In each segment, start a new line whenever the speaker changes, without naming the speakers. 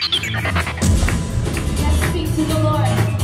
Let's speak to the Lord.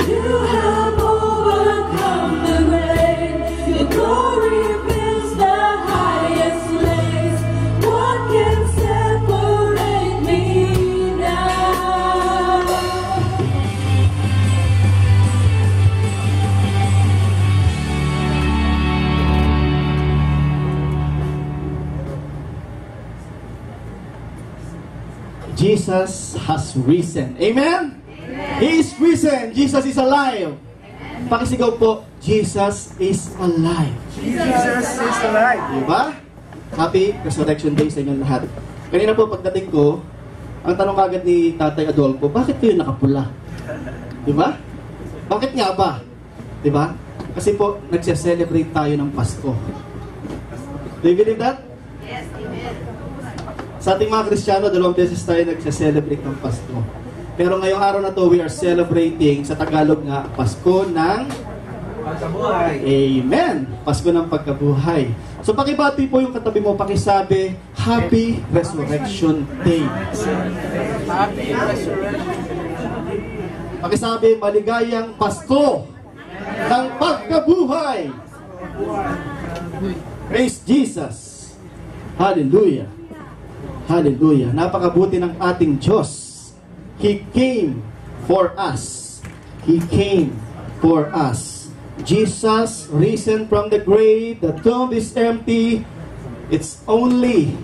You have overcome the grave. Your glory fills the highest place. What can separate me now?
Jesus has risen. Amen? He is risen. Jesus is alive. Pakisigaw po, Jesus is alive.
Jesus is alive.
Diba? Happy Resurrection Day sa inyong lahat. Kanina po pagdating ko, ang tanong agad ni Tatay Adolfo, bakit kayo nakapula? Diba? Bakit nga ba? Diba? Kasi po, nagse-celebrate tayo ng Pasko. Do you believe that?
Yes, amen.
Sa ating mga Kristiyano, 2 beses tayo nagse-celebrate ng Pasko. Pero ngayong araw na to, we are celebrating, sa Tagalog nga, Pasko ng
Pagkabuhay.
Amen! Pasko ng pagkabuhay. So pakibati po yung katabi mo, pakisabi, Happy Resurrection Day.
Happy Resurrection.
Pakisabi, maligayang Pasko ng pagkabuhay. Praise Jesus. Hallelujah. Hallelujah. Napakabuti ng ating Diyos. He came for us. He came for us. Jesus risen from the grave. The tomb is empty. It's only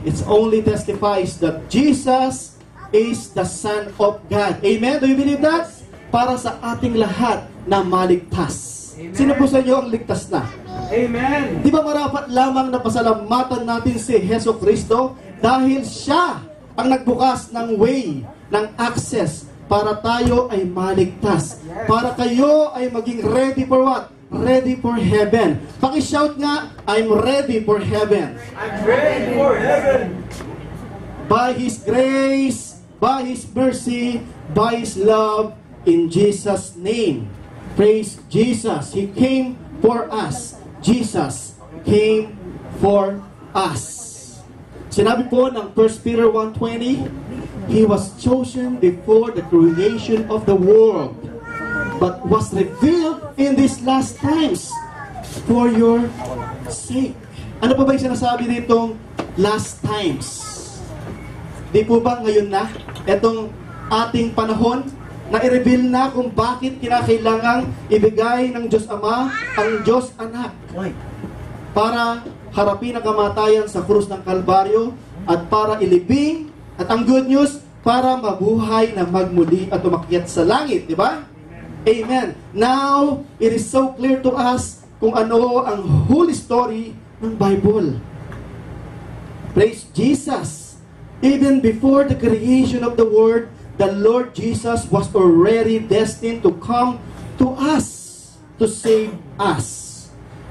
testifies that Jesus is the Son of God. Amen? Do you believe that? Para sa ating lahat na maligtas.
Amen.
Sino po sa inyo ang ligtas na?
Amen.
Di ba marapat lamang na pasalamatan natin si Hesus Kristo dahil siya ang nagbukas ng way, ng access para tayo ay maligtas. Para kayo ay maging ready for what? Ready for heaven. Paki-shout nga, I'm ready for heaven.
I'm ready for heaven.
By His grace, by His mercy, by His love, in Jesus' name. Praise Jesus. He came for us. Jesus came for us. Sinabi po ng 1 Peter 1:20, He was chosen before the creation of the world, but was revealed in these last times for your sake. Ano pa ba yung sinasabi ditong last times? Di po ba ngayon na, itong ating panahon, na i-reveal na kung bakit kinakailangang ibigay ng Diyos Ama ang Diyos Anak para harapin ang kamatayan sa krus ng Kalbaryo at para ilibing at ang good news, para mabuhay na magmuli at umakyat sa langit, di ba? Amen. Now, it is so clear to us kung ano ang whole story ng Bible. Praise Jesus. Even before the creation of the world, the Lord Jesus was already destined to come to us, to save us.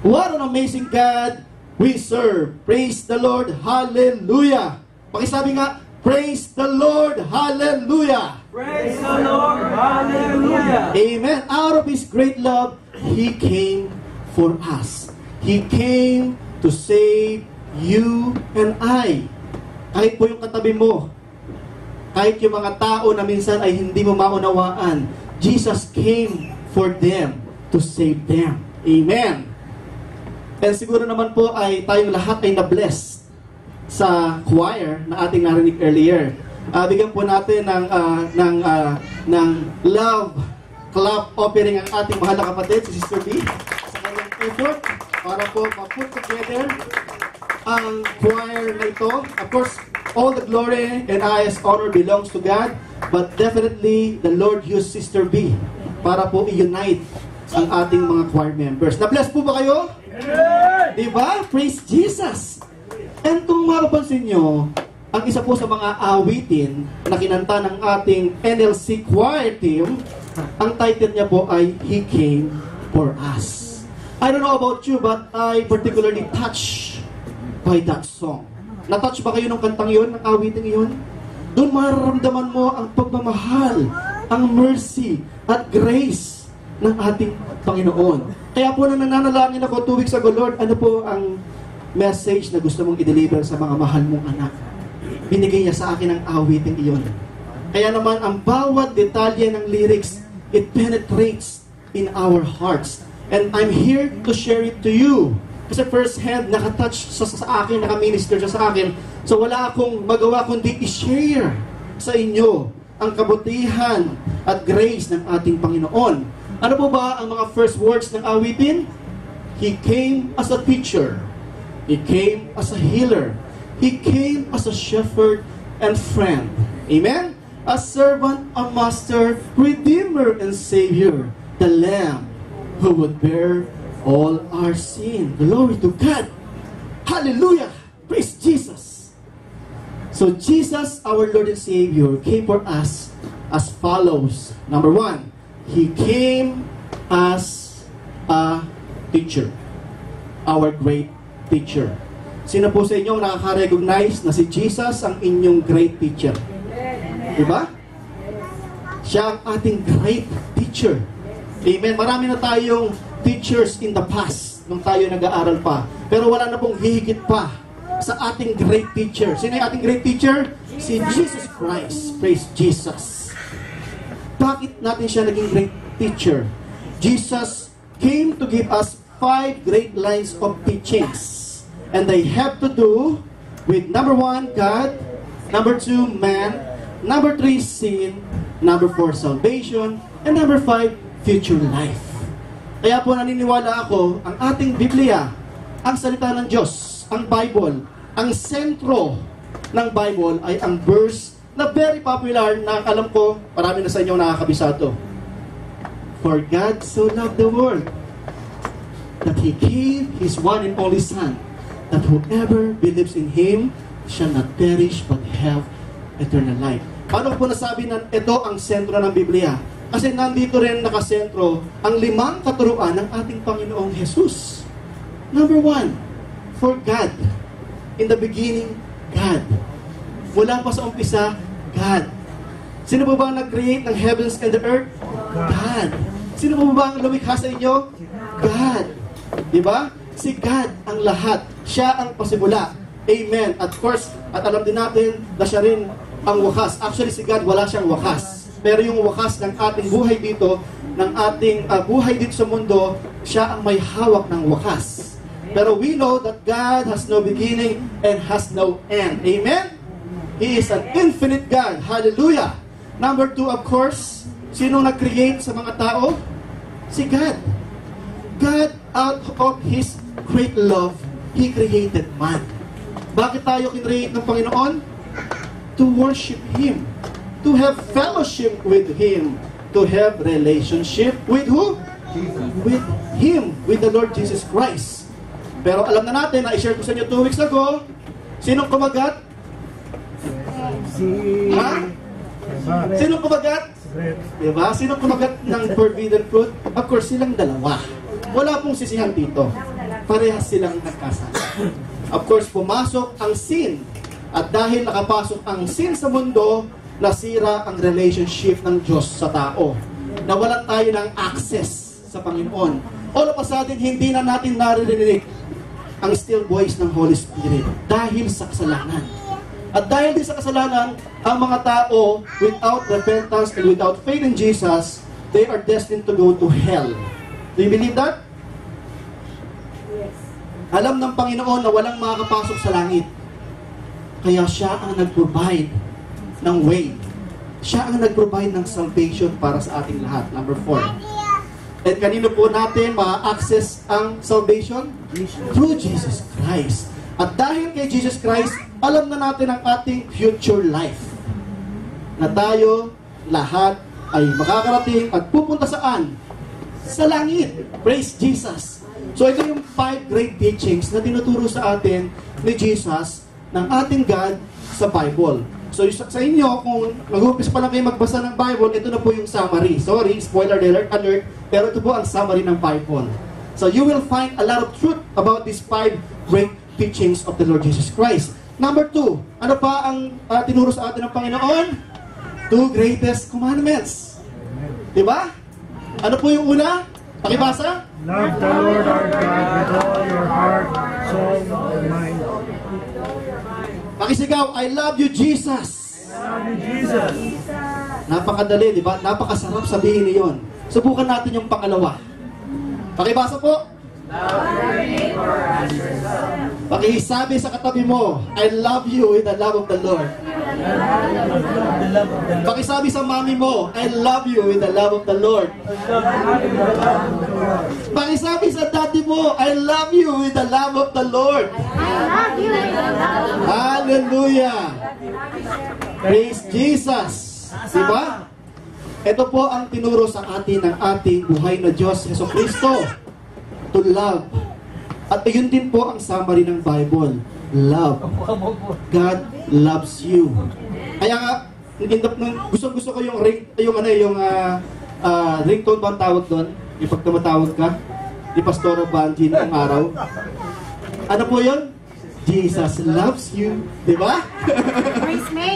What an amazing God we serve. Praise the Lord. Hallelujah. Pakisabi nga, praise the Lord. Hallelujah.
Praise the Lord. Hallelujah.
Amen. Out of His great love, He came for us. He came to save you and I. Kahit po yung katabi mo, kahit yung mga tao na minsan ay hindi mo maunawaan, Jesus came for them to save them. Amen. And siguro naman po ay tayong lahat ay na-blessed sa choir na ating narinig earlier. Bigyan po natin ng love clap offering ang ating mahal na kapatid, si Sister B, sa kanyang effort para po ma-put together ang choir na ito. Of course, all the glory and highest honor belongs to God, but definitely the Lord used Sister B para po i-unite ang ating mga choir members. Na-bless po ba kayo? Diba? Praise Jesus! And kung mapapansin nyo, ang isa po sa mga awitin na kinanta ng ating NLC choir team, ang title niya po ay He Came for Us. I don't know about you, but I particularly touched by that song. Na-touch ba kayo ng kantang yun, ng awiting yun? Doon mararamdaman mo ang pagmamahal, ang mercy at grace ng ating Panginoon. Kaya po nang nananalangin ako 2 weeks ago, Lord, ano po ang message na gusto mong i-deliver sa mga mahal mong anak? Binigay niya sa akin ang awiting iyon. Kaya naman, ang bawat detalye ng lyrics, it penetrates in our hearts. And I'm here to share it to you. Kasi first hand, nakatouch sa akin, nakaminister siya sa akin. So wala akong magawa kundi i-share sa inyo ang kabutihan at grace ng ating Panginoon. Ano po ba ang mga first words ng awitin? He came as a teacher. He came as a healer. He came as a shepherd and friend. Amen? A servant, a master, redeemer, and savior. The Lamb who would bear all our sin. Glory to God. Hallelujah. Praise Jesus. So Jesus, our Lord and Savior, came for us as follows. Number one, He came as a teacher. Our great teacher. Sino po sa inyo nakaka-recognize na si Jesus ang inyong great teacher? Diba? Siya ang ating great teacher. Amen. Marami na tayong teachers in the past nung tayo nag-aaral pa. Pero wala na pong hihigit pa sa ating great teacher. Sino yung ating great teacher? Si Jesus Christ. Praise Jesus. Bakit natin siya naging great teacher? Jesus came to give us 5 great lines of teachings. And they have to do with number 1, God. Number 2, man. Number 3, sin. Number 4, salvation. And number 5, future life. Kaya po naniniwala ako, ang ating Biblia, ang salita ng Diyos, ang Bible, ang sentro ng Bible ay ang verse na very popular na alam ko, marami na sa inyo nakakabisado. For God so loved the world that He gave His one and only Son, that whoever believes in Him shall not perish but have eternal life. Paano po nasabi na ito ang sentro ng Biblia? Kasi nandito rin nakasentro ang 5 katuruan ng ating Panginoong Jesus. Number 1, for God. In the beginning, God. Mula pa sa umpisa, God. Sino po ba ang nag-create ng heavens and the earth? God. Sino po ba ang lumikha sa inyo? God. Diba? Si God ang lahat. Siya ang pasimula. Amen. At course, at alam din natin na siya rin ang wakas. Actually, si God wala siyang wakas. Pero yung wakas ng ating buhay dito, ng ating buhay dito sa mundo, siya ang may hawak ng wakas. Pero we know that God has no beginning and has no end. Amen? He is an infinite God. Hallelujah! Number 2, of course, sino nag-create sa mga tao? Si God. God, out of His great love, He created man. Bakit tayo kinreate ng Panginoon? To worship Him. To have fellowship with Him. To have relationship with who?
Jesus.
With Him. With the Lord Jesus Christ. Pero alam na natin, na-share ko sa inyo 2 weeks ago, sinong kumagat? Ha? Sinong kumagat? Diba? Sinong kumagat ng forbidden fruit? Of course, silang dalawa. Wala pong sisihan dito. Parehas silang nagkasala. Of course, pumasok ang sin. At dahil nakapasok ang sin sa mundo, nasira ang relationship ng Diyos sa tao. Nawalan tayo ng access sa Panginoon. All of a sudden, hindi na natin naririnig ang still voice ng Holy Spirit dahil sa kasalanan. At dahil din sa kasalanan, ang mga tao without repentance and without faith in Jesus, they are destined to go to hell. Do you believe that?
Yes.
Alam ng Panginoon na walang makakapasok sa langit. Kaya siya ang nag-provide ng way. Siya ang nag-provide ng salvation para sa ating lahat. Number 4. At kanino po natin ma-access ang salvation? Through Jesus Christ. At dahil kay Jesus Christ, alam na natin ang ating future life. Na tayo lahat ay makakarating at pupunta saan? Sa langit. Praise Jesus. So ito yung 5 great teachings na tinuturo sa atin ni Jesus ng ating God sa Bible. So sa inyo, kung mag-umpis pa lang kayo magbasa ng Bible, ito na po yung summary. Sorry, spoiler alert, pero ito po ang summary ng Bible. So you will find a lot of truth about these 5 great teachings of the Lord Jesus Christ. Number 2, ano pa ang tinuro sa atin ng Panginoon? 2 greatest commandments. Diba? Ano po yung una? Pakibasa?
Love the Lord our God with all your heart, soul, and mind.
Pakisigaw, I love you, Jesus.
Love you, Jesus.
Napakadali, di ba? Napakasarap sabihin niyon. Subukan natin yung pangalawa. Pakibasa po. Pakisabi sa katabi mo, I love you with the love of the Lord. Pakisabi sa mami mo, I love you with the love of the Lord. Pakisabi sa daddy mo, I love you with the love of the Lord. Hallelujah! Praise Jesus! Diba? Ito po ang tinuro sa atin ng ating buhay na Diyos, Jesucristo. To love. At yun din po ang summary ng Bible. Love. God loves you. Kaya nga, gusto ko yung ringtone ba ang tawag doon? Yung pag tumatawag ka, ni Pastor Banji noong araw. Ano po yun? Jesus loves you. Diba?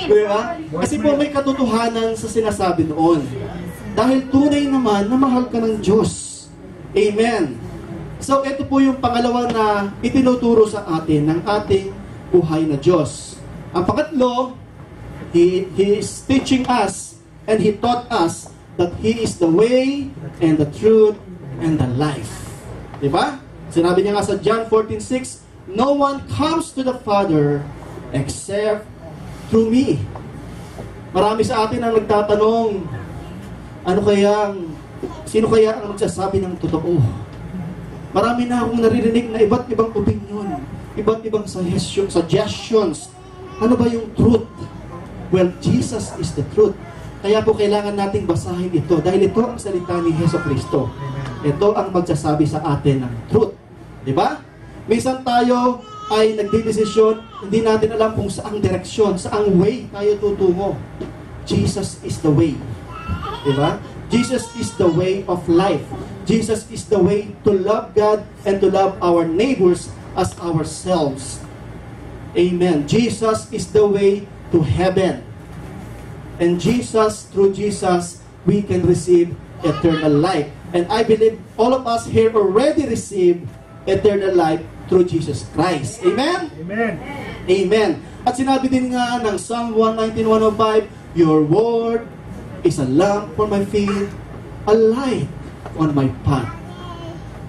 Diba? Kasi po may katotohanan sa sinasabi noon. Dahil tunay naman na mahal ka ng Diyos. Amen. So, ito po yung pangalawa na itinuturo sa atin ng ating buhay na Diyos. Ang pangatlo, He is teaching us and He taught us that He is the way and the truth and the life. Diba? Sinabi niya nga sa John 14:6, no one comes to the Father except through me. Marami sa atin ang nagtatanong, sino kaya ang magsasabi ng totoo? Marami na akong naririnig na iba't ibang opinion, iba't ibang suggestions. Ano ba yung truth? Well, Jesus is the truth. Kaya po kailangan nating basahin ito dahil ito ang salita ni Jesucristo. Ito ang magsasabi sa atin ng truth. Diba? Minsan tayo ay nagdidesisyon, hindi natin alam kung saang direksyon, saang way tayo tutungo. Jesus is the way. Diba? Jesus is the way of life. Jesus is the way to love God and to love our neighbors as ourselves. Amen. Jesus is the way to heaven. And through Jesus, we can receive eternal life. And I believe all of us here already received eternal life through Jesus Christ. Amen?
Amen.
Amen. At sinabi din nga ng Psalm 119:105, your word is a lamp for my feet, a light on my path.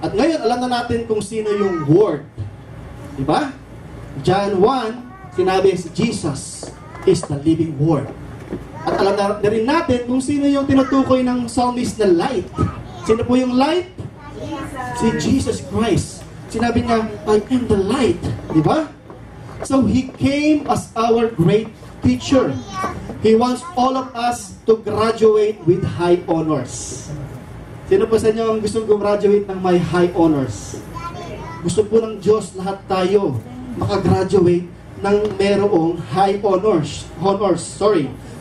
At ngayon, alam na natin kung sino yung Word. Diba? John 1, sinabi si Jesus is the living Word. At alam na rin natin kung sino yung tinutukoy ng psalmist na light. Sino po yung light? Si Jesus Christ. Sinabi niya, I am the light. Diba? So, He came as our great teacher. He wants all of us to graduate with high honors. Sino po sa inyo ang gusto gumraduate ng may high honors? Gusto po ng Diyos lahat tayo makagraduate ng merong high honors.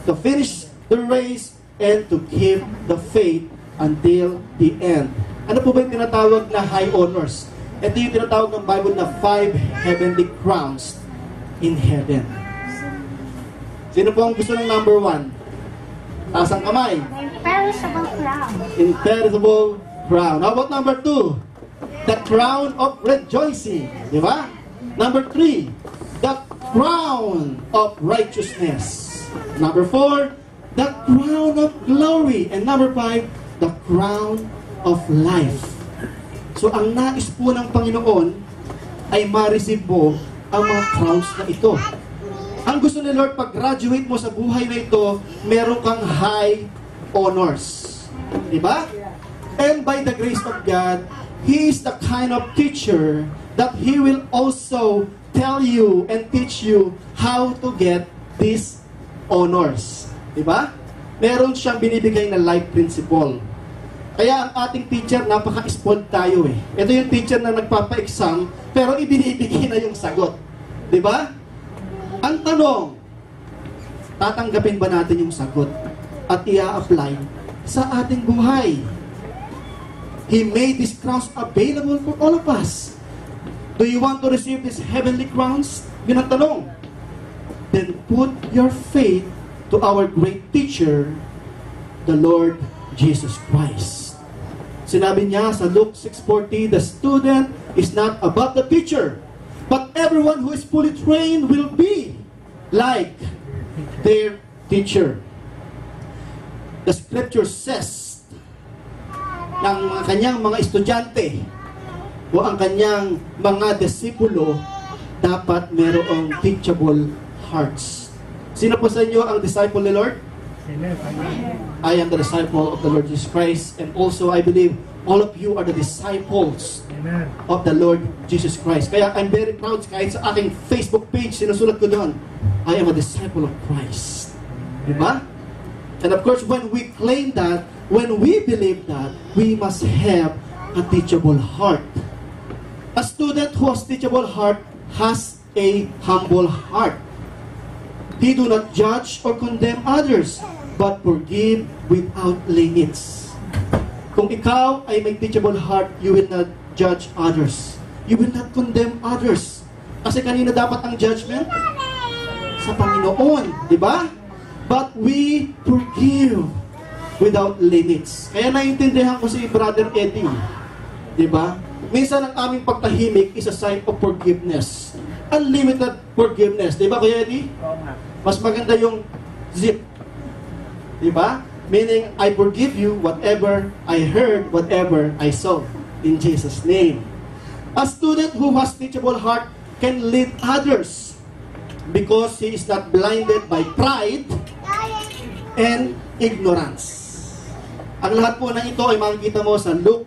To finish the race and to keep the faith until the end. Ano po ba yung tinatawag na high honors? Ito yung tinatawag ng Bible na 5 heavenly crowns in heaven. Sino po ang gusto ng number 1? Taas ang kamay.
Imperishable crown.
Imperishable crown. How about number 2? The crown of rejoicing. Di ba? Number 3, the crown of righteousness. Number 4, the crown of glory. And number 5, the crown of life. So, ang nais po ng Panginoon ay ma-receive mo ang mga crowns na ito. Ang gusto ni Lord, pag-graduate mo sa buhay na ito, meron kang high honors. Diba? And by the grace of God, He is the kind of teacher that He will also tell you and teach you how to get these honors. Diba? Meron siyang binibigay na life principle. Kaya ang ating teacher, napaka-spoiled tayo eh. Ito yung teacher na nagpapa-exam, pero ibinibigay na yung sagot. Diba? Ang tanong, tatanggapin ba natin yung sagot at i-apply sa ating buhay? He made these crowns available for all of us. Do you want to receive these heavenly crowns? Yun ang tanong. Then put your faith to our great teacher, the Lord Jesus Christ. Sinabi niya sa Luke 6:40, the student is not above the teacher, but everyone who is fully trained will be like their teacher. The scripture says, ng mga kanyang mga estudyante o ang kanyang mga disipulo, dapat merong teachable hearts. Sino po sa inyo ang disciple ni Lord?
Amen.
I am the disciple of the Lord Jesus Christ, and also I believe all of you are the disciples
Amen.
of the Lord Jesus Christ. Kaya I'm very proud, kahit sa aking Facebook page, sinusulat ko doon, I am a disciple of Christ. Diba? And of course, when we claim that, when we believe that, we must have a teachable heart. A student who has teachable heart has a humble heart. He do not judge or condemn others, but forgive without limits. Kung ikaw ay may teachable heart, you will not judge others. You will not condemn others. Kasi kanina dapat ang judgment? Sa Panginoon, di ba? But we forgive without limits. Kaya naiintindihan ko si Brother Eddie, di ba? Minsan ang aming pagtahimik is a sign of forgiveness. Unlimited forgiveness. Di ba, Kuya Eddie? Mas maganda yung zip. Di ba? Meaning, I forgive you whatever I heard, whatever I saw. In Jesus' name. A student who has teachable heart can lead others because he is not blinded by pride and ignorance. Ang lahat po ng ito ay makikita mo sa Luke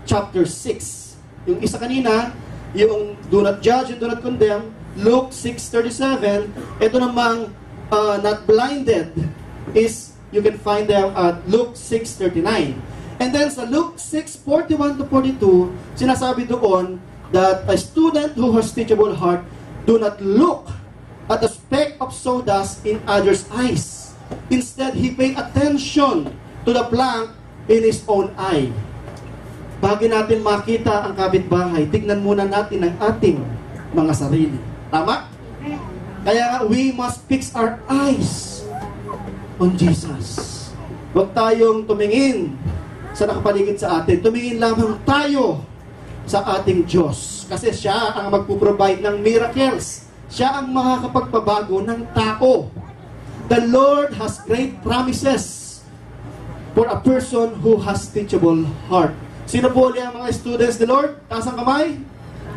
chapter 6. Yung isa kanina, yung do not judge and do not condemn, Luke 6:37. Ito namang not blinded is, you can find them at Luke 6:39. And then sa Luke 6:41-42, sinasabi doon that a student who has teachable heart do not look at the speck of sawdust in others' eyes. Instead, he pay attention to the plank in his own eye. Bago natin makita ang kapitbahay, tignan muna natin ang ating mga sarili. Tama? Kaya we must fix our eyes on Jesus. Huwag tayong tumingin sa nakapaligid sa atin. Tumingin lamang tayo sa ating Diyos. Kasi siya ang magpuprovide ng miracles. Siya ang makakapagpabago ng tao. The Lord has great promises for a person who has teachable heart. Sino po ulit ang mga students ni Lord? Taas ang kamay.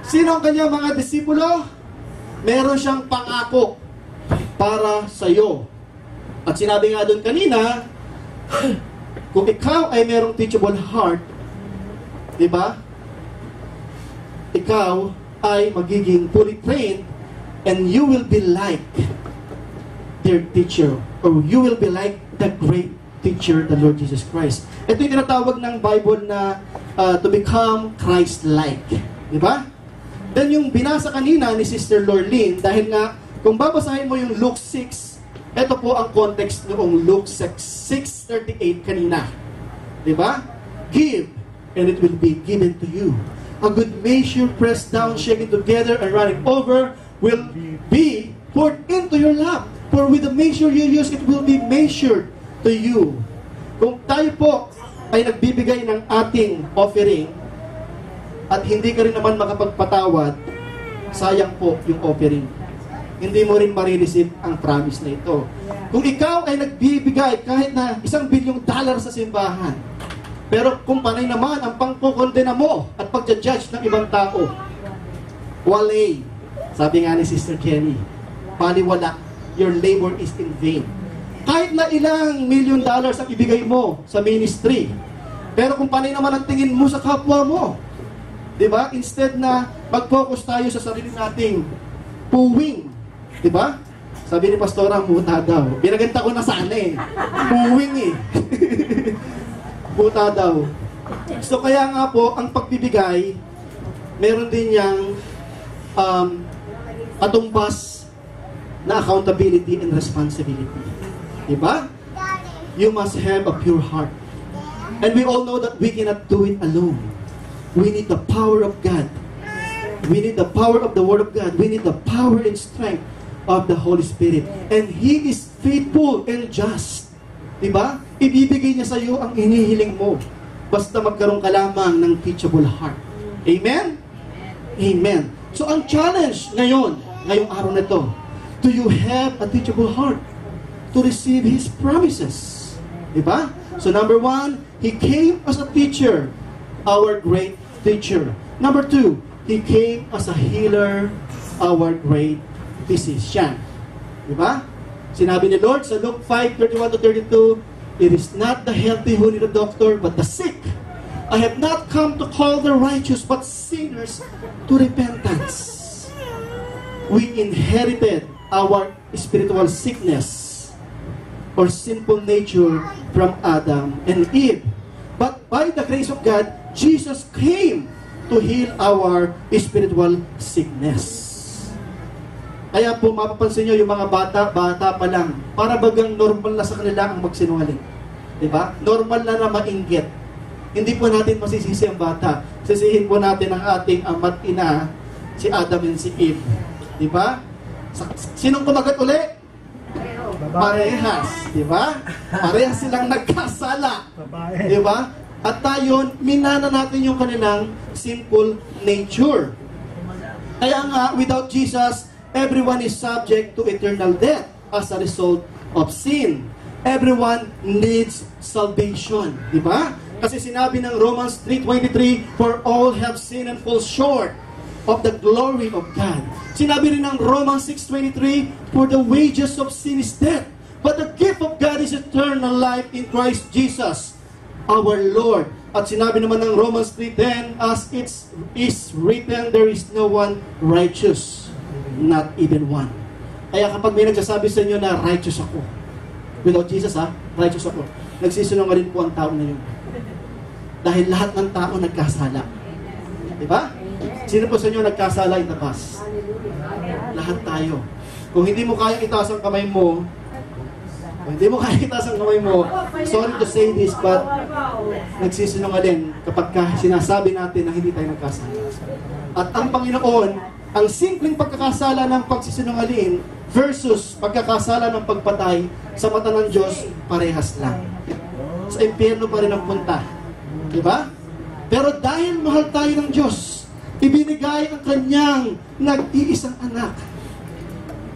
Sino ang kanyang mga disipulo? Meron siyang pangako para sa iyo. At sinabi nga doon kanina, kung ikaw ay merong teachable heart, di ba? Ikaw ay magiging fully trained and you will be like their teacher, or you will be like the great teacher, the Lord Jesus Christ. Ito yung tinatawag ng Bible na to become Christ-like. Di ba? Then yung binasa kanina ni Sister Lorlene, dahil nga, kung babasahin mo yung Luke 6, ito po ang context noong Luke 6:38 kanina. Di ba? Give, and it will be given to you. A good measure pressed down, shaken together, and running over will be poured into your lap. For with the measure you use, it will be measured to you. Kung tayo po ay nagbibigay ng ating offering at hindi ka rin naman makapagpatawad, sayang po yung offering. Hindi mo rin marireceive ang promise na ito. Kung ikaw ay nagbibigay kahit na $1 billion sa simbahan, pero kung panay naman ang pangkukondena mo at pagja-judge ng ibang tao, wale, sabi nga ni Sister Kenny, paliwala, your labor is in vain. Kahit na ilang $1 million ang ibigay mo sa ministry, pero kung panay naman ang tingin mo sa kapwa mo, di ba? Instead na mag-focus tayo sa sarili nating puwing, di ba? Sabi ni Pastora, muta daw. Binaganta ko na sana eh. Puwing eh. Muta daw. So kaya nga po, ang pagbibigay, meron din yang atumbas na accountability and responsibility. Diba? You must have a pure heart. And we all know that we cannot do it alone. We need the power of God. We need the power of the Word of God. We need the power and strength of the Holy Spirit. And He is faithful and just. Diba? Ibibigay niya sa iyo ang inihiling mo. Basta magkaroon ka lamang ng teachable heart. Amen? Amen. So ang challenge ngayong araw na ito, do you have a teachable heart to receive His promises? Diba? So number 1, He came as a teacher, our great teacher. Number 2, He came as a healer, our great physician. Diba? Sinabi ni Lord sa Luke 5:31-32, "It is not the healthy who need a doctor, but the sick. I have not come to call the righteous, but sinners to repentance." We inherited our spiritual sickness or sinful nature from Adam and Eve. But by the grace of God, Jesus came to heal our spiritual sickness. Kaya po mapapansin nyo yung mga bata pa lang, para bagang normal na sa kanila ang magsinungaling. Diba? Normal na mainggit. Hindi po natin masisisi ang bata. Sisihin po natin ang ating ama't ina, si Adam and si Eve. Diba? Sinong kumagat uli? Parehas. Diba? Parehas silang nagkasala. Diba? At tayo, minana natin yung kanilang sinful nature. Kaya nga, without Jesus, everyone is subject to eternal death as a result of sin. Everyone needs salvation. Diba? Kasi sinabi ng Romans 3:23, "For all have sinned and fall short of the glory of God." Sinabi rin ng Romans 6:23, "For the wages of sin is death, but the gift of God is eternal life in Christ Jesus, our Lord." At sinabi naman ng Romans 3:10, "As it is written, there is no one righteous, not even one." Kaya kapag may nagsasabi sa inyo na righteous ako, without Jesus righteous ako, nagsisinungaling po ang tao na yun. Dahil lahat ng tao nagkasala. Diba? Sino po sa inyo nagkasala itabas? Lahat tayo. Kung hindi mo kaya itaas ang kamay mo, sorry to say this, but nagsisinungaling kapag sinasabi natin na hindi tayo nagkasala. At ang Panginoon, ang simpleng pagkakasala ng pagsisinungaling versus pagkakasala ng pagpatay, sa mata ng Diyos, parehas lang. Sa impyerno pa rin ang punta. Diba? Pero dahil mahal tayo ng Diyos, ibinigay ang kanyang nag-iisang anak,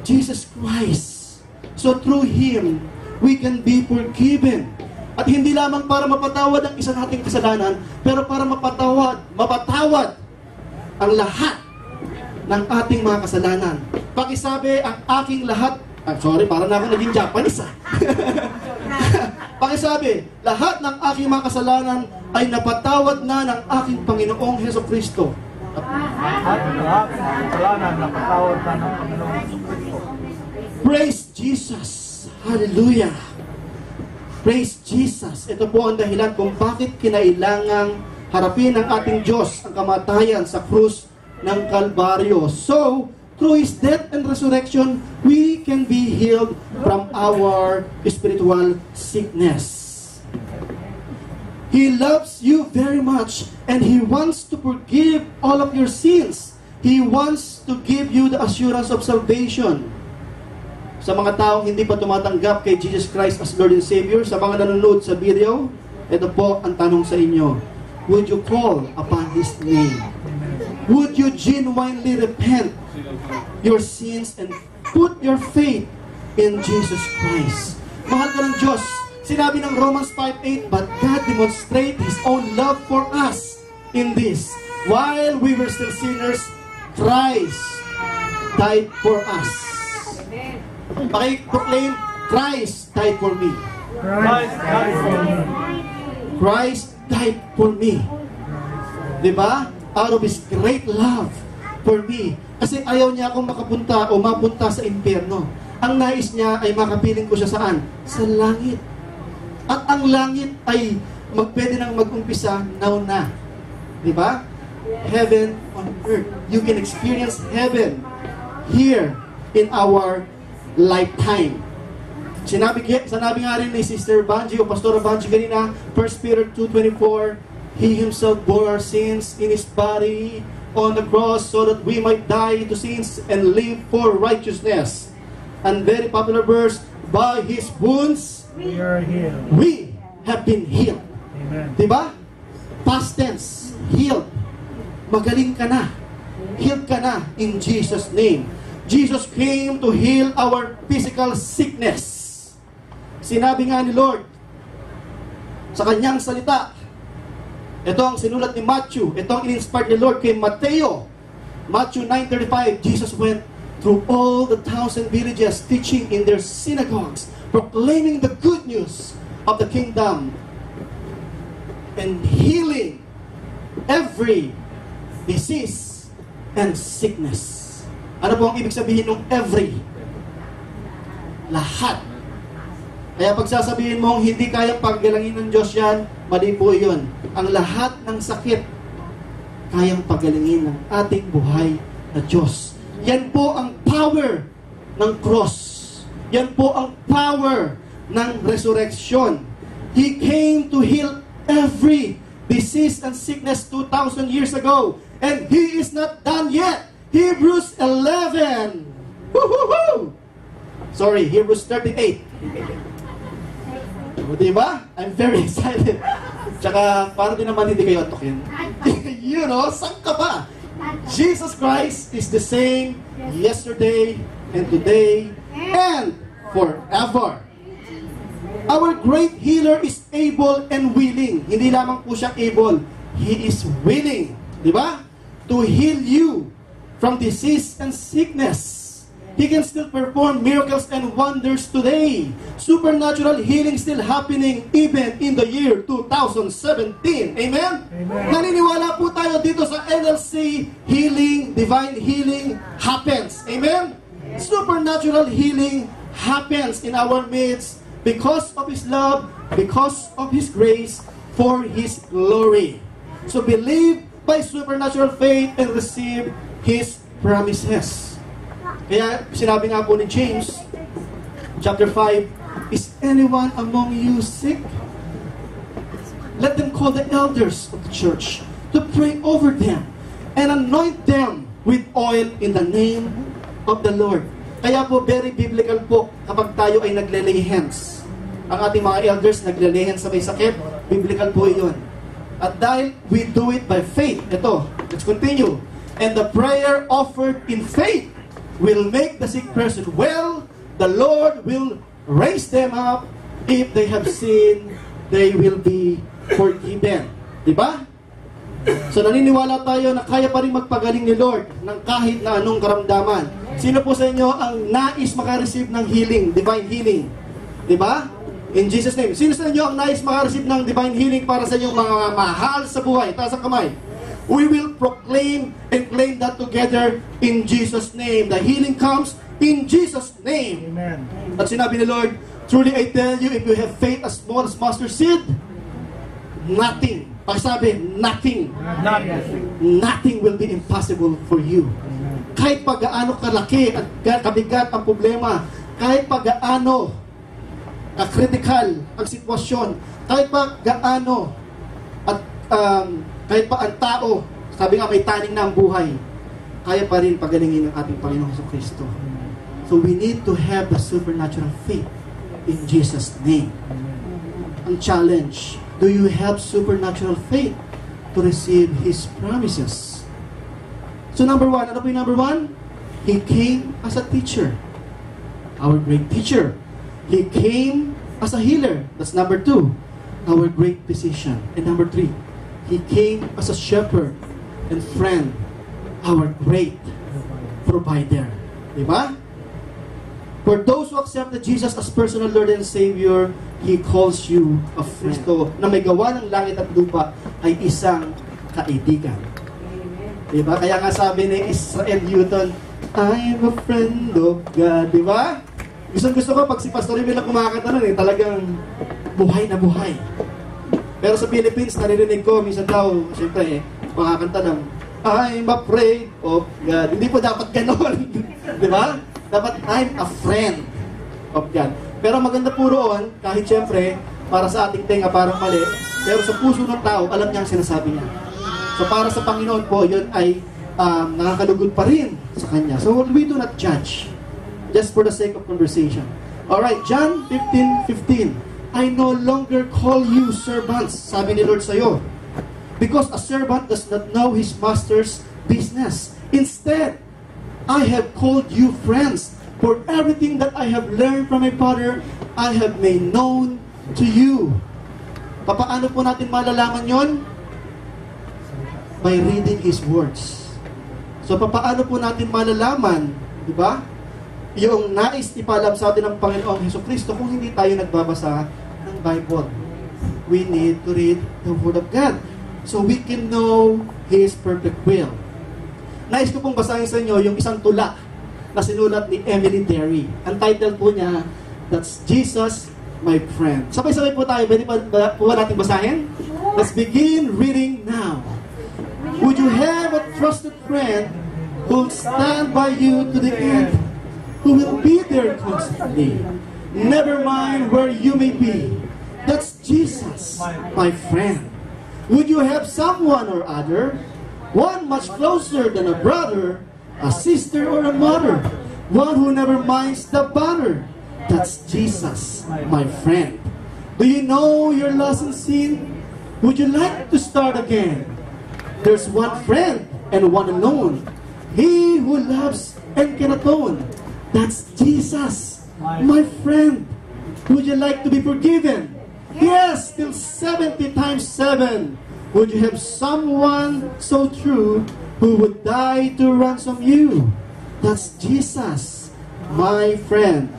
Jesus Christ. So through Him, we can be forgiven. At hindi lamang para mapatawad ang isa nating kasalanan, pero para mapatawad ang lahat ng ating mga kasalanan. Pakisabi, ang aking lahat, para na ako naging Japanese Pakisabi, lahat ng aking mga kasalanan ay napatawad na ng aking Panginoong Hesukristo. Praise Jesus! Hallelujah! Praise Jesus! Ito po ang dahilan kung bakit kinailangang harapin ng ating Diyos ang kamatayan sa krus ng Kalbaryo. So, through His death and resurrection, we can be healed from our spiritual sickness. He loves you very much and He wants to forgive all of your sins. He wants to give you the assurance of salvation. Sa mga taong hindi pa tumatanggap kay Jesus Christ as Lord and Savior, sa mga nanonood sa video, ito po ang tanong sa inyo. Would you call upon His name? Would you genuinely repent your sins and put your faith in Jesus Christ? Mahal ka ng Diyos. Sinabi ng Romans 5:8, "But God demonstrated His own love for us in this. While we were still sinners, Christ died for us." Paki-proclaim, "Christ died for me."
Christ died for me.
Christ died for me. Diba? Out of His great love for me. Kasi ayaw niya akong makapunta o mapunta sa impyerno. Ang nais niya ay makapiling ko siya saan? Sa langit. At ang langit ay pwede nang mag-umpisa now na. Diba? Heaven on earth. You can experience heaven here in our lifetime. Sinabi nga rin ni Sister Banji o Pastora Banji kanina, 1 Peter 2:24, He Himself bore our sins in His body on the cross so that we might die to sins and live for righteousness. And very popular verse, by His wounds,
We are healed.
we have been healed.
Amen.
Diba? Past tense, healed. Magaling ka na. Healed ka na in Jesus' name. Jesus came to heal our physical sickness. Sinabi nga ni Lord sa kanyang salita. Ito ang sinulat ni Matthew. Ito ang in-inspired ni Lord kay Mateo. Matthew 9:35, Jesus went through all the towns and villages, teaching in their synagogues, proclaiming the good news of the kingdom, and healing every disease and sickness. Ano po ang ibig sabihin ng every? Lahat. Kaya pag sasabihin mong hindi kayang paggalangin ng Diyos yan, mali po yun. Ang lahat ng sakit, kayang paggalingin ng ating buhay na Diyos. Yan po ang power ng cross. Yan po ang power ng resurrection. He came to heal every disease and sickness 2,000 years ago. And He is not done yet. Hebrews 11. Woo-hoo-hoo! Sorry, Hebrews 38. Diba? I'm very excited. Tsaka, para din naman hindi kayo antokin. You know, saan ka ba? Jesus Christ is the same yesterday and today and forever. Our great healer is able and willing. Hindi lamang po siya able. He is willing, di ba? To heal you from disease and sickness. He can still perform miracles and wonders today. Supernatural healing still happening even in the year 2017. Amen?
Amen.
Naniniwala po tayo dito sa NLC, healing, divine healing happens. Amen? Supernatural healing happens in our midst because of His love, because of His grace, for His glory. So believe by supernatural faith and receive His promises. Kaya sinabi nga po ni James, chapter 5, is anyone among you sick? Let them call the elders of the church to pray over them and anoint them with oil in the name of the Lord. Kaya po, very biblical po kapag tayo ay nagle-lay hands. Ang ating mga elders nagle-lay hands sa may sakit, biblical po yun. At dahil we do it by faith, ito, let's continue. And the prayer offered in faith will make the sick person well. The Lord will raise them up. If they have sinned, they will be forgiven. Diba? So naniniwala tayo na kaya pa rin magpagaling ni Lord ng kahit na anong karamdaman. Sino po sa inyo ang nais makareceive ng healing, divine healing? Diba? In Jesus' name. Sino sa inyo ang nais makareceive ng divine healing para sa inyong mga mahal sa buhay? Taas ang kamay. We will proclaim and claim that together in Jesus' name. The healing comes in Jesus' name.
Amen.
At sinabi ni Lord, truly I tell you, if you have faith as small as mustard seed, nothing. Pagsabi, nothing. Nothing will be impossible for you. Kahit pag-gaano kalaki at kabigat ang problema, kahit pag-gaano critical ang sitwasyon, kahit pag-gaano at kahit pa ang tao, sabi nga may taning na ang buhay, kaya pa rin pagalingin ng ating Panginoong Jesucristo. So we need to have the supernatural faith in Jesus' name. Ang challenge, do you have supernatural faith to receive His promises? So number one, ano po yung number one? He came as a teacher. Our great teacher. He came as a healer. That's number two. Our great physician. And number three, He came as a shepherd and friend, our great provider. Diba? For those who accepted Jesus as personal Lord and Savior, He calls you a friend. So, na may gawa ng langit at lupa ay isang kaibigan. Diba? Kaya nga sabi ni Israel Newton, I'm a friend of God. Diba? Gusto ko pag si Pastor Emil ang kumakanta nun, talagang buhay na buhay. Pero sa Philippines, naririnig ko, minsan daw, siyempre, makakanta ng, I'm afraid of God. Hindi po dapat ganon. Di ba? Dapat, I'm a friend of God. Pero maganda po roon, kahit siyempre, para sa ating tenga parang mali, pero sa puso ng tao, alam niya ang sinasabi niya. So para sa Panginoon po, yun ay nakakalugod pa rin sa Kanya. So we do not judge, just for the sake of conversation. Alright, John 15:15. I no longer call you servants, sabi ni Lord sa'yo, because a servant does not know his master's business. Instead, I have called you friends, for everything that I have learned from my Father, I have made known to you. Paano po natin malalaman yon? By reading His words. So, paano po natin malalaman, di ba, yung nais ipalam sa atin ng Panginoong Hesukristo kung hindi tayo nagbabasa ng Bible? We need to read the Word of God so we can know His perfect will. Nais ko pong basahin sa inyo yung isang tula na sinulat ni Emily Derry. Ang title po niya, That's Jesus, My Friend. Sabay-sabay po tayo. Pwede po natin basahin? Let's begin reading now. Would you have a trusted friend who'll stand by you to the end, who will be there constantly, never mind where you may be? That's Jesus, my friend. Would you have someone or other, one much closer than a brother, a sister or a mother, one who never minds the bother? That's Jesus, my friend. Do you know you're lost in sin? Would you like to start again? There's one friend and one alone, He who loves and can atone. That's Jesus, my friend. Would you like to be forgiven? Yes, till 70 times 7. Would you have someone so true who would die to ransom you? That's Jesus, my friend.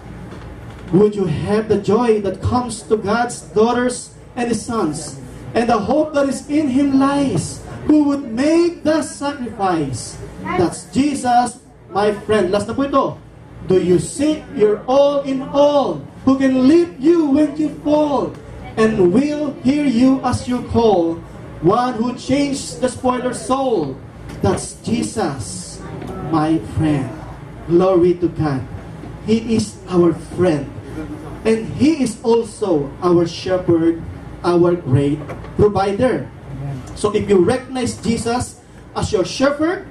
Would you have the joy that comes to God's daughters and His sons, and the hope that is in Him lies, who would make the sacrifice? That's Jesus, my friend. Last na po ito. Do you seek your all in all, who can lift you when you fall, and will hear you as you call, one who changed the spoiler's soul? That's Jesus, my friend. Glory to God. He is our friend. And He is also our shepherd, our great provider. So if you recognize Jesus as your shepherd,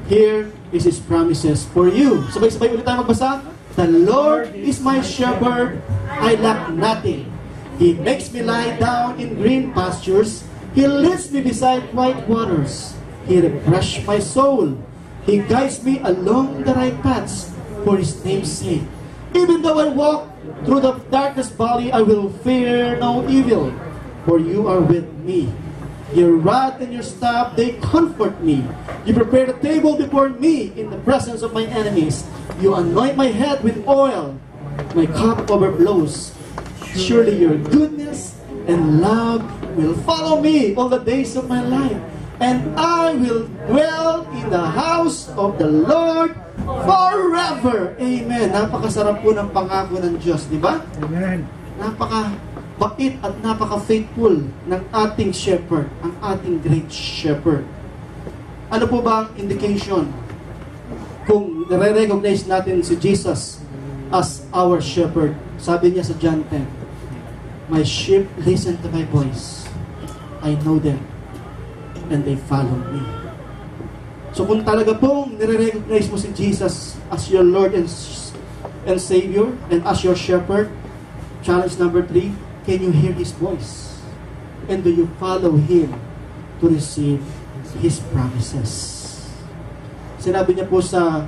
here is His promises for you. Sabay-sabay ulit tayo magbasa. The Lord is my shepherd, I lack nothing. He makes me lie down in green pastures. He leads me beside quiet waters. He refreshes my soul. He guides me along the right paths for His name's sake. Even though I walk through the darkest valley, I will fear no evil, for you are with me. Your rod and your staff, they comfort me. You prepare the table before me in the presence of my enemies. You anoint my head with oil. My cup overflows. Surely your goodness and love will follow me all the days of my life. And I will dwell in the house of the Lord forever. Amen. Napakasarap po ng pangako ng Diyos, di ba?
Amen.
Napaka-bait at napaka-faithful ng ating shepherd, ang ating great shepherd. Ano po ba ang indication kung nare-recognize natin si Jesus as our shepherd? Sabi niya sa John 10, My sheep listen to my voice. I know them, and they follow me. So kung talaga pong nire-recognize mo si Jesus as your Lord and Savior and as your shepherd, challenge number 3, can you hear His voice? And do you follow Him to receive His promises? Sinabi niya po sa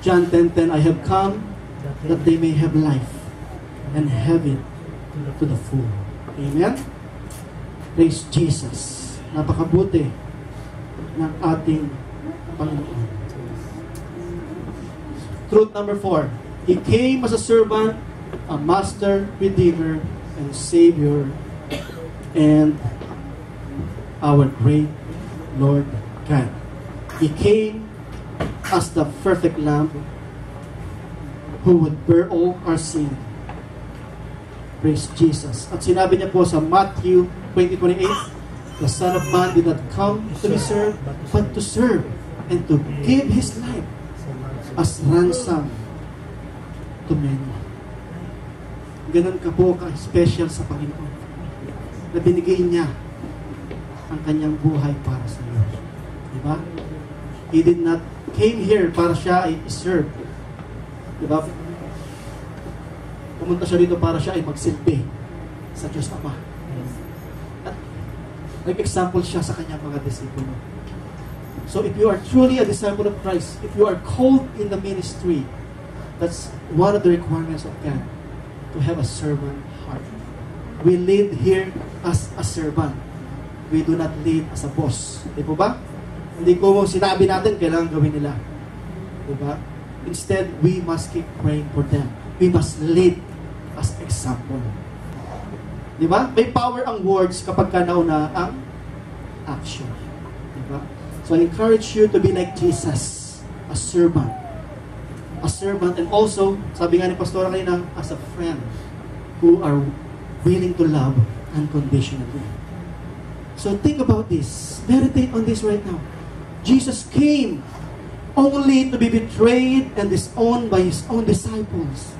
John 10:10, I have come that they may have life and have it to the full. Amen? Praise Jesus. Napakabuti ng ating Panginoon. Truth number 4. He came as a servant, a master, redeemer, and savior, and our great Lord God. He came as the perfect Lamb who would bear all our sin. Praise Jesus. At sinabi niya po sa Matthew 20:28, the Son of Man did not come to be served, but to serve and to give His life as ransom to many. Ganun ka po ka-special sa Panginoon na binigay niya ang kanyang buhay para sa iyo. Diba? He did not came here para siya ay serve. Diba? Pumunta siya dito para siya ay magsilbi sa Diyos Ama. At nag-example siya sa kanyang mga disipulo. So if you are truly a disciple of Christ, if you are called in the ministry, that's one of the requirements of God, to have a servant heart. we lead here as a servant. We do not lead as a boss. Di po ba? Hindi ko sinabi natin kailangan gawin nila. Di ba? Instead, we must keep praying for them. We must lead as example. Di ba? May power ang words kapag ka nauna ang action. Di ba? So I encourage you to be like Jesus, a servant. A servant, and also, sabi nga ni Pastora kanina, as a friend who are willing to love unconditionally. So think about this. Meditate on this right now. Jesus came only to be betrayed and disowned by His own disciples.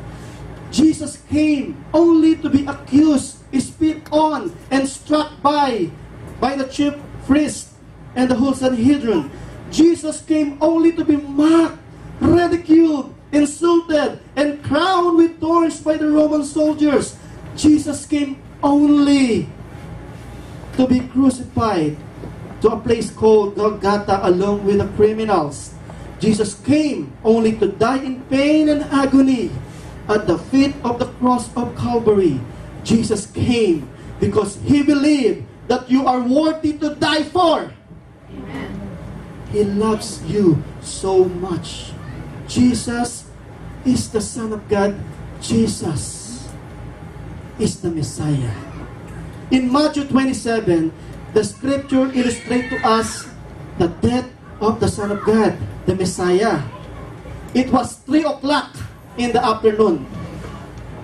Jesus came only to be accused, spit on, and struck by the chief priest and the whole Sanhedrin. Jesus came only to be mocked, ridiculed, insulted, and crowned with thorns by the Roman soldiers. Jesus came only to be crucified to a place called Golgotha along with the criminals. Jesus came only to die in pain and agony at the feet of the cross of Calvary. Jesus came because He believed that you are worthy to die for. Amen. He loves you so much. Jesus is the Son of God. Jesus is the Messiah. In Matthew 27, the scripture illustrates to us the death of the Son of God, the Messiah. It was 3 o'clock in the afternoon.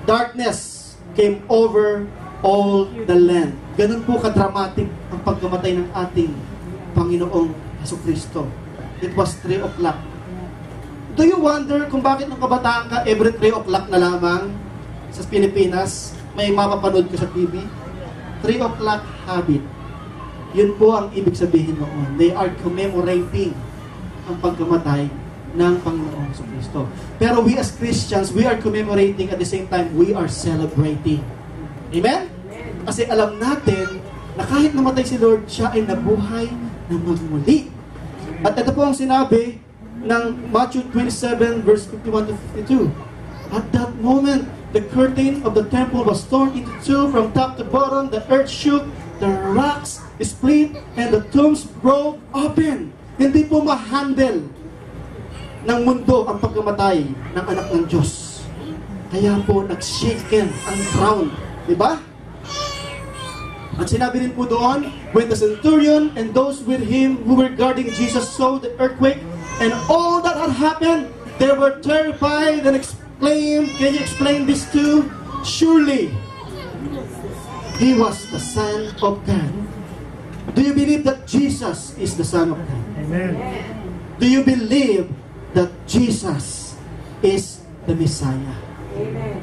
Darkness came over all the land. Ganun po kadramatic ang pagkamatay ng ating Panginoong Jesucristo. It was 3 o'clock. Do you wonder kung bakit nung kabataan ka, every 3 o'clock na lamang sa Pilipinas, may mapapanood ka sa TV? 3 o'clock habit. Yun po ang ibig sabihin noon. They are commemorating ang pagkamatay ng Panginoong Jesucristo. Pero we as Christians, we are commemorating at the same time, we are celebrating. Amen? Kasi alam natin na kahit namatay si Lord, siya ay nabuhay na magmuli. At ito po ang sinabi ng Matthew 27 verse 51 to 52. At that moment, the curtain of the temple was torn into two from top to bottom. The earth shook, the rocks split, and the tombs broke open. Hindi po ma-handle ng mundo ang pagkamatay ng anak ng Diyos. Kaya po nag-shaken ang ground. Diba? At sinabi rin po doon, when the centurion and those with him who were guarding Jesus saw the earthquake and all that had happened, they were terrified and exclaimed, can you explain this too? Surely, He was the Son of God. Do you believe that Jesus is the Son of God?
Amen.
Do you believe that Jesus is the Messiah?
Amen.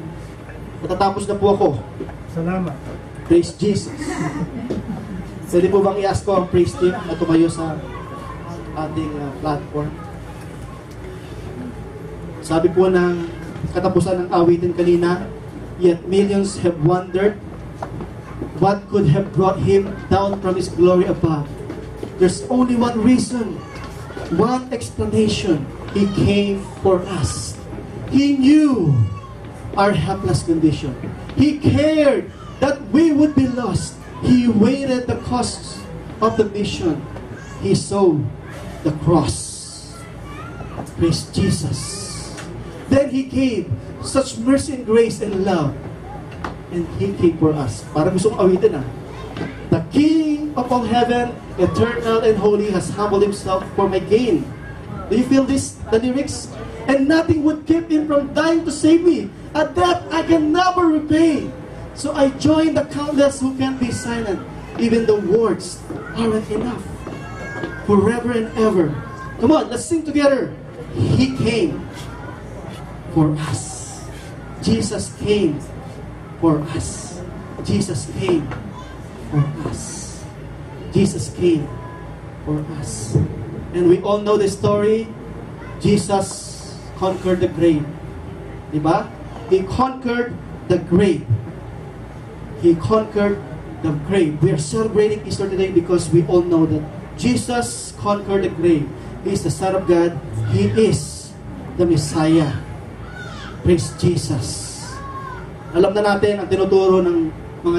Matatapos na po ako.
Salamat.
Praise Jesus. Pwede po bang i-ask ko ang praise team na tumayo sa ating platform? Sabi po ng katapusan ng awitin kanina, yet millions have wondered what could have brought Him down from His glory above. There's only one reason, one explanation. He came for us. He knew our helpless condition. He cared that we would be lost. He waited the cost of the mission. He saw the cross. Praise Jesus. Then He gave such mercy and grace and love. And He came for us. Para gusto kong awitin The King of all heaven, eternal and holy, has humbled Himself for my gain. Do you feel this? The lyrics? And nothing would keep Him from dying to save me. A debt I can never repay. So I join the countless who can't be silent. Even the words aren't enough. Forever and ever. Come on, let's sing together. He came for us. Jesus came for us. Jesus came for us. Jesus came for us. And we all know the story. Jesus conquered the grave. Diba? He conquered the grave. He conquered the grave. We are celebrating Easter today because we all know that Jesus conquered the grave. He is the Son of God. He is the Messiah. Praise Jesus. Alam na natin ang tinuturo ng mga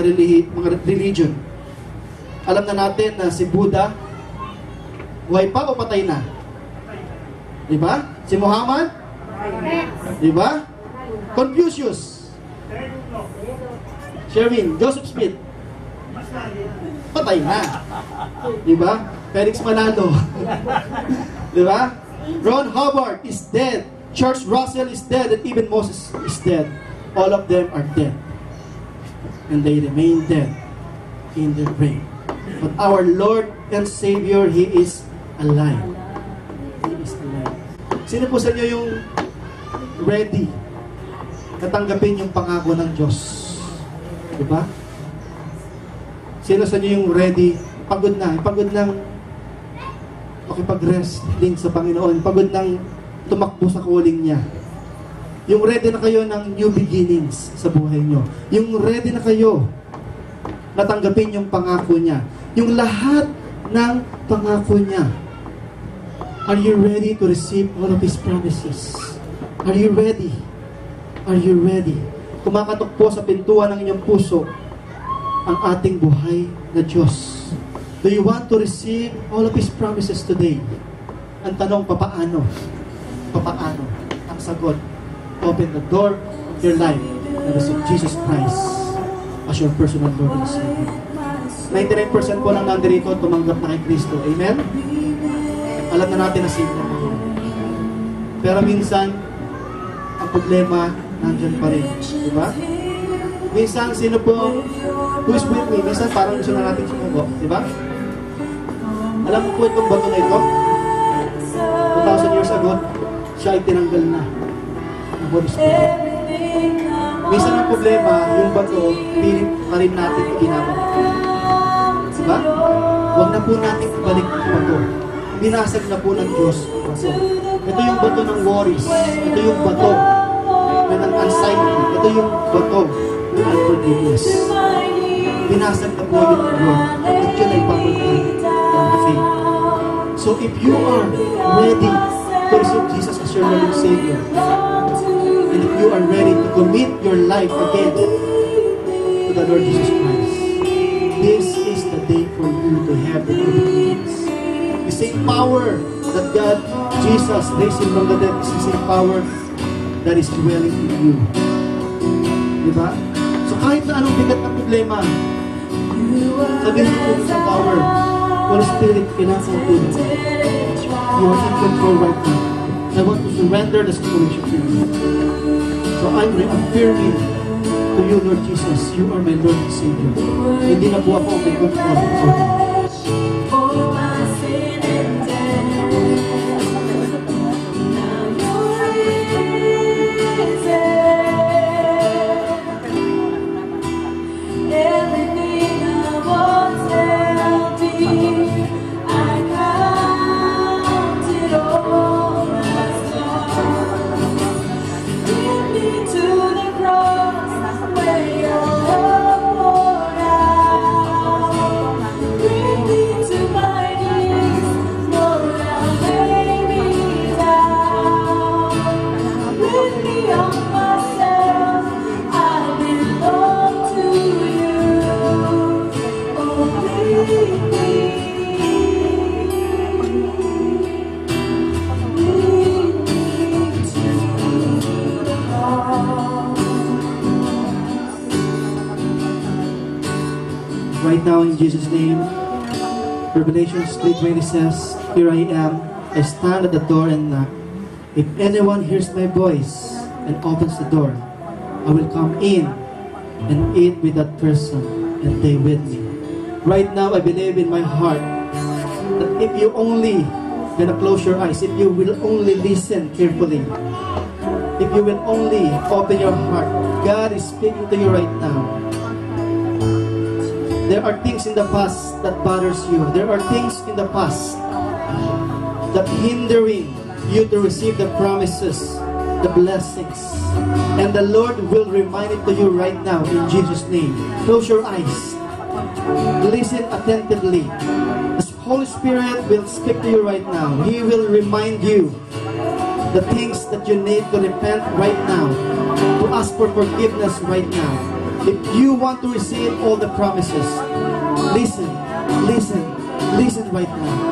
religion. Alam na natin na si Buddha, buhay pa o patay na? Diba? Si Muhammad? Diba? Confucius? Sherwin, Joseph Smith? Patay na. Diba? Felix Manalo? Diba? Ron Hubbard is dead. George Russell is dead. And even Moses is dead. All of them are dead. And they remain dead in their grave. But our Lord and Savior, He is alive. He is alive. Sino po sa inyo yung ready na tanggapin yung pangako ng Diyos? Diba? Sino sa inyo yung ready? Pagod na makipag-rest din sa Panginoon. Pagod nang tumakbo sa calling niya. Yung ready na kayo ng new beginnings sa buhay nyo. Yung ready na kayo na tanggapin yung pangako niya. Yung lahat ng pangako niya. Are you ready to receive all of His promises? Are you ready? Are you ready? Kumakatok po sa pintuan ng inyong puso ang ating buhay na Diyos. Do you want to receive all of His promises today? Ang tanong, papaano? Papaano? Ang sagot, open the door of your life and receive Jesus Christ as your personal Lord and Savior. 99% po ng nandirito tumanggap na kay Kristo. Amen? Alam na natin na simple na yun. Pero minsan, ang problema nandyan pa rin. Diba? Minsan, sino po, who is with me? Minsan, parang gusto na natin sumuko. Diba? Alam mo po itong bato na ito? 2,000 years ago, siya ay tinanggal na ng Holy Spirit. Minsan ang problema, yung bato, pilit pa rin natin iginamit. Diba? Huwag na po natin ibalik ang bato. Binasag na po ng Diyos ang bato. Ito yung bato ng worries. Ito yung bato ng anxiety. Ito yung bato ng unforgiveness. Binasag na po yung Lord. At yun ay papunta ng faith. So if you are ready to receive Jesus as your Lord and Savior, and if you are ready to commit your life again to the Lord Jesus Christ, this is the day for you to have the new beginnings. The same power that God, Jesus, raised Him from the dead is the same power that is dwelling in you. Diba? So kahit na anong bigat na problema, sabihin mo sa power, Holy Spirit, kailangan ko tulong. You are in control right now. I want to surrender the situation to you. So I'm reaffirming to you, Lord Jesus, you are my Lord and Savior. Hindi na po ako may control. Right now, in Jesus' name, Revelation 3:20 says, "Here I am, I stand at the door and knock. If anyone hears my voice and opens the door, I will come in and eat with that person and they with me." Right now, I believe in my heart that if you only gonna close your eyes, if you will only listen carefully, if you will only open your heart, God is speaking to you right now. There are things in the past that bothers you. There are things in the past that hindering you to receive the promises, the blessings. And the Lord will remind it to you right now in Jesus' name. Close your eyes. Listen attentively. The Holy Spirit will speak to you right now. He will remind you the things that you need to repent right now, to ask for forgiveness right now. If you want to receive all the promises, listen, listen, listen right now.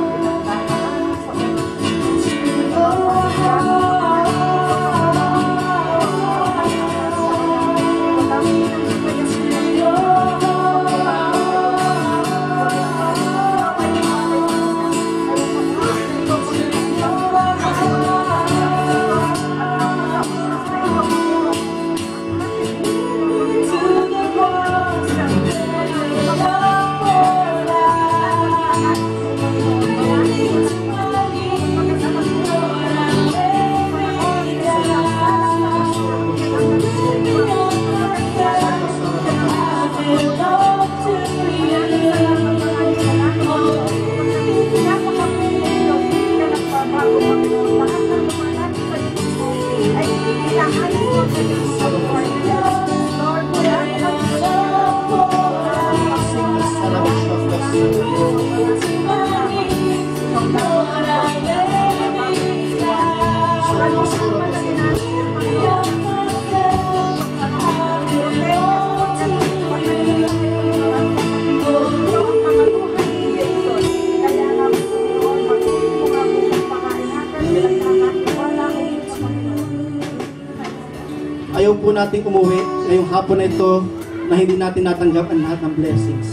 Ayaw po nating umuwi ngayong hapon na ito na hindi natin natanggap ang lahat ng blessings.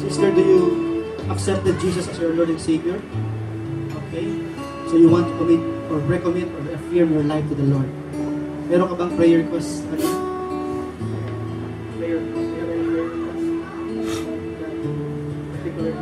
Sister, do you accept Jesus as your Lord and Savior? Okay? So you want to commit or recommit or affirm your life to the Lord. Meron ka bang prayer request? Prayer request? Particular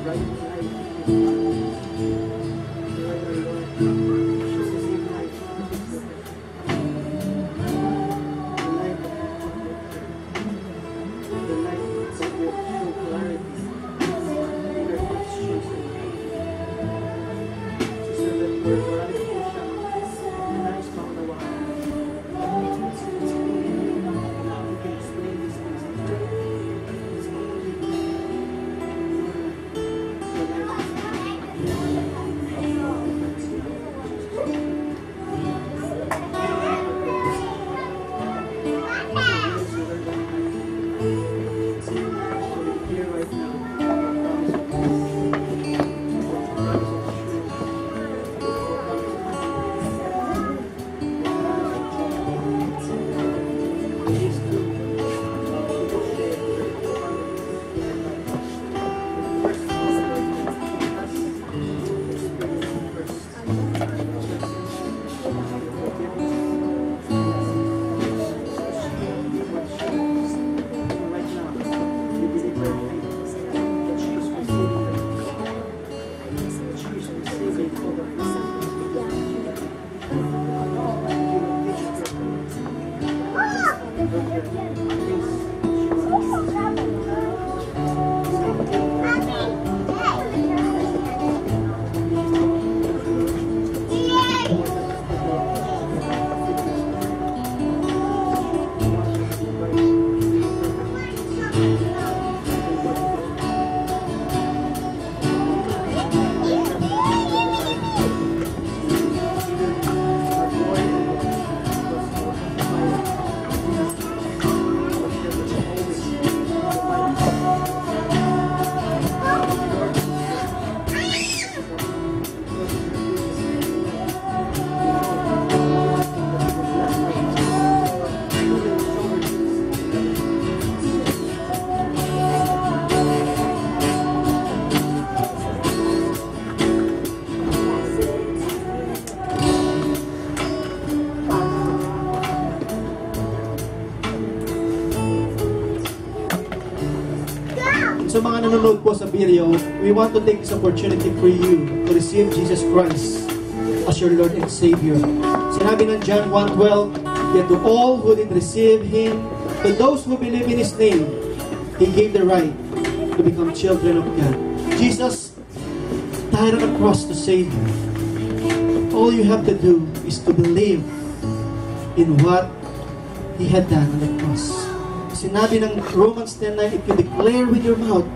right? po sa video, we want to take this opportunity for you to receive Jesus Christ as your Lord and Savior. Sinabi ng John 1:12, yet to all who did receive Him, to those who believe in His name, He gave the right to become children of God. Jesus died on the cross to save you. All you have to do is to believe in what He had done on the cross. Sinabi ng Romans 10:9, if you declare with your mouth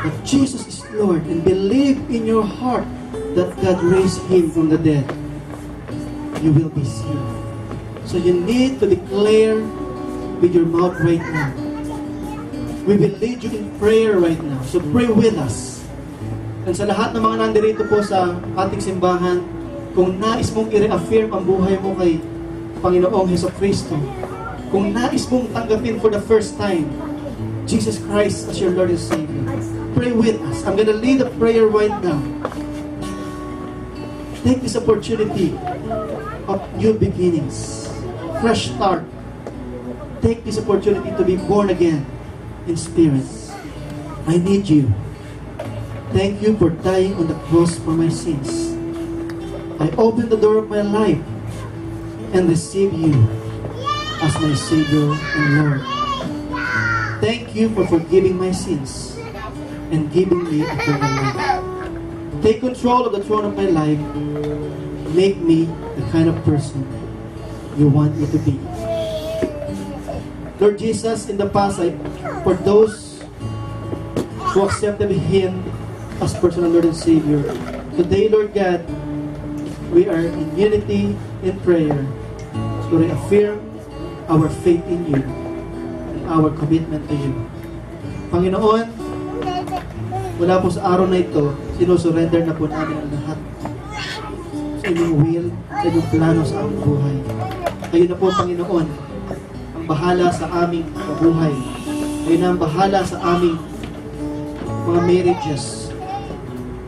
that Jesus is Lord and believe in your heart that God raised Him from the dead, you will be saved. So you need to declare with your mouth right now. We will lead you in prayer right now. So pray with us. And sa lahat ng mga nandirito po sa ating simbahan, kung nais mong i-reaffirm ang buhay mo kay Panginoong Hesus Kristo, kung nais mong tanggapin for the first time Jesus Christ as your Lord and Savior, pray with us. I'm gonna lead a prayer right now. Take this opportunity of new beginnings, fresh start. Take this opportunity to be born again in spirit. I need you. Thank you for dying on the cross for my sins. I open the door of my life and receive you as my Savior and Lord. Thank you for forgiving my sins and giving me eternal life. Take control of the throne of my life. Make me the kind of person you want me to be. Lord Jesus, in the past, for those who accepted Him as personal Lord and Savior, today, Lord God, we are in unity in prayer to reaffirm our faith in you and our commitment to you. Panginoon, mula po sa araw na ito, sinusurrender na po namin ang lahat sa inyong will, sa inyong plano sa aming buhay. Kayo na po, Panginoon, ang bahala sa aming buhay. Kayo na ang bahala sa aming mga marriages.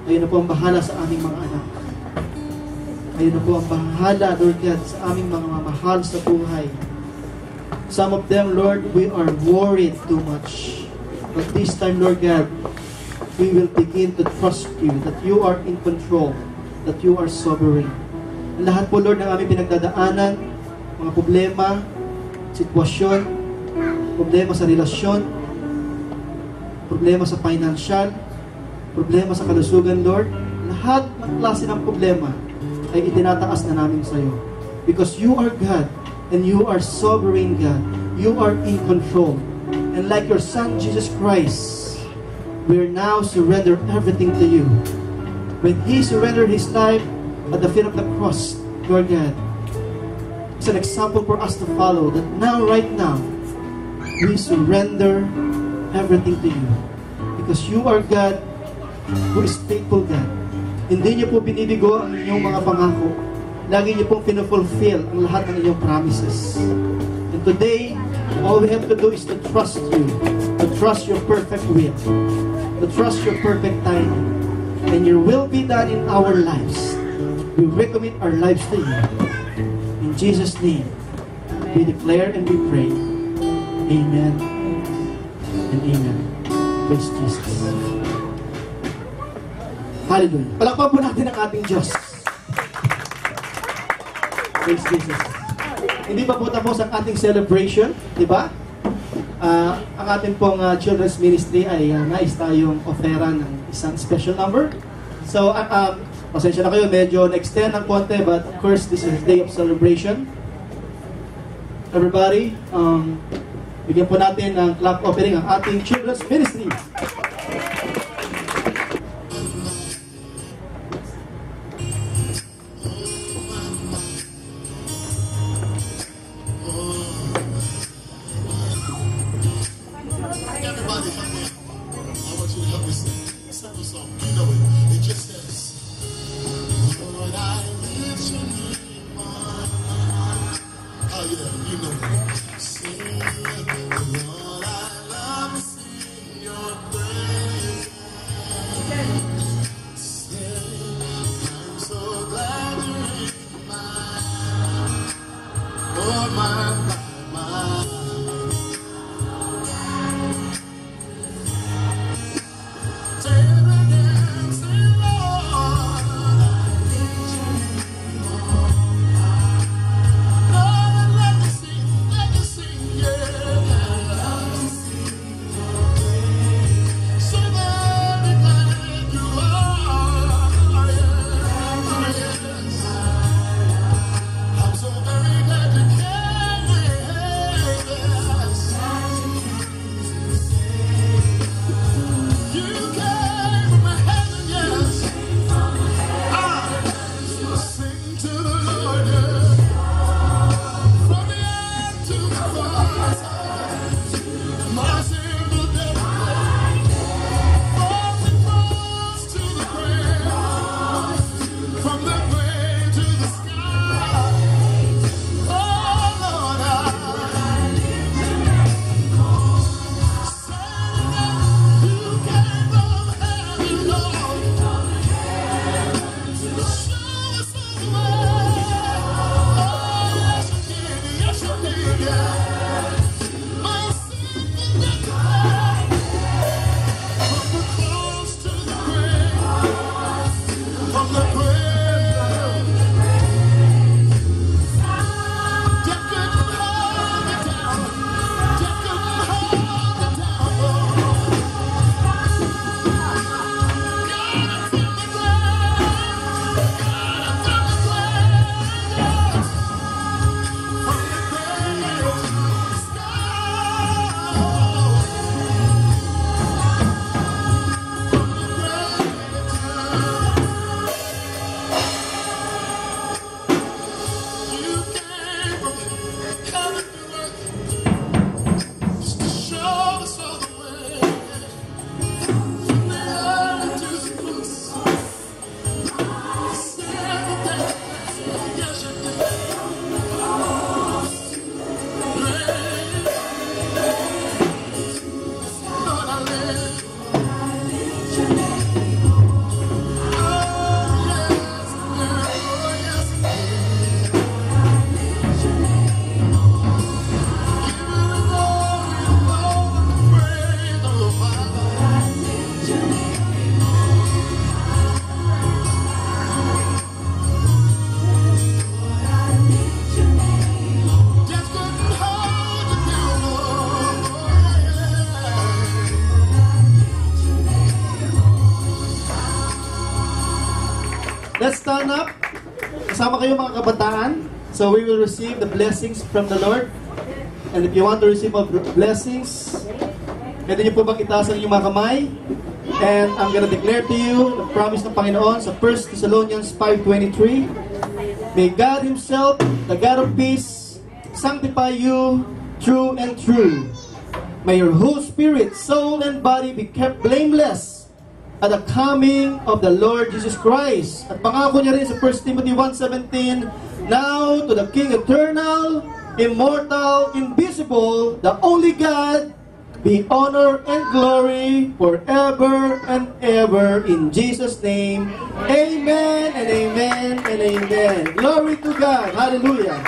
Kayo na po ang bahala sa aming mga anak. Kayo na po ang bahala, Lord God, sa aming mga mamahal sa buhay. Some of them, Lord, we are worried too much. But this time, Lord God, we will begin to trust you, that you are in control, that you are sovereign. Lahat po, Lord, ng aming pinagdadaanan, mga problema, sitwasyon, problema sa relasyon, problema sa financial, problema sa kalusugan, Lord, lahat ng klase ng problema ay itinataas na namin sa iyo. Because you are God, and you are sovereign God. You are in control. And like your Son, Jesus Christ, we are now surrender everything to you. When He surrendered His life at the feet of the cross, Lord God, it's an example for us to follow, that now, right now, we surrender everything to you. Because you are God who is faithful God. Hindi niyo po binibigo ang inyong mga pangako. Lagi niyo pong pinufulfill ang lahat ng inyong promises. And today, all we have to do is to trust you, to trust your perfect will, to trust your perfect timing. And your will be done in our lives. We recommit our lives to you. In Jesus' name, we declare and we pray. Amen and amen. Praise Jesus. Hallelujah. Palakpan po natin ang ating Diyos. Praise Jesus. Hindi pa po tapos ang ating celebration, di ba? Ang ating pong children's ministry ay nais tayong offeran ng isang special number. So, pasensya na kayo, medyo na-extend ng konti, but of course, this is a day of celebration. Everybody, bigyan po natin ng clap opening ang ating children's ministry. let's stand up. Kasama kayo mga kabataan. So we will receive the blessings from the Lord. And if you want to receive more blessings, pwede niyo po bang itaas ang inyong mga kamay? And I'm gonna declare to you the promise ng Panginoon sa 1 Thessalonians 5:23. May God Himself, the God of peace, sanctify you true and true. May your whole spirit, soul, and body be kept blameless at the coming of the Lord Jesus Christ. At pangako niya rin sa 1 Timothy 1:17, now to the King eternal, immortal, invisible, the only God, be honor and glory forever and ever. In Jesus' name, amen and amen and amen. Glory to God. Hallelujah.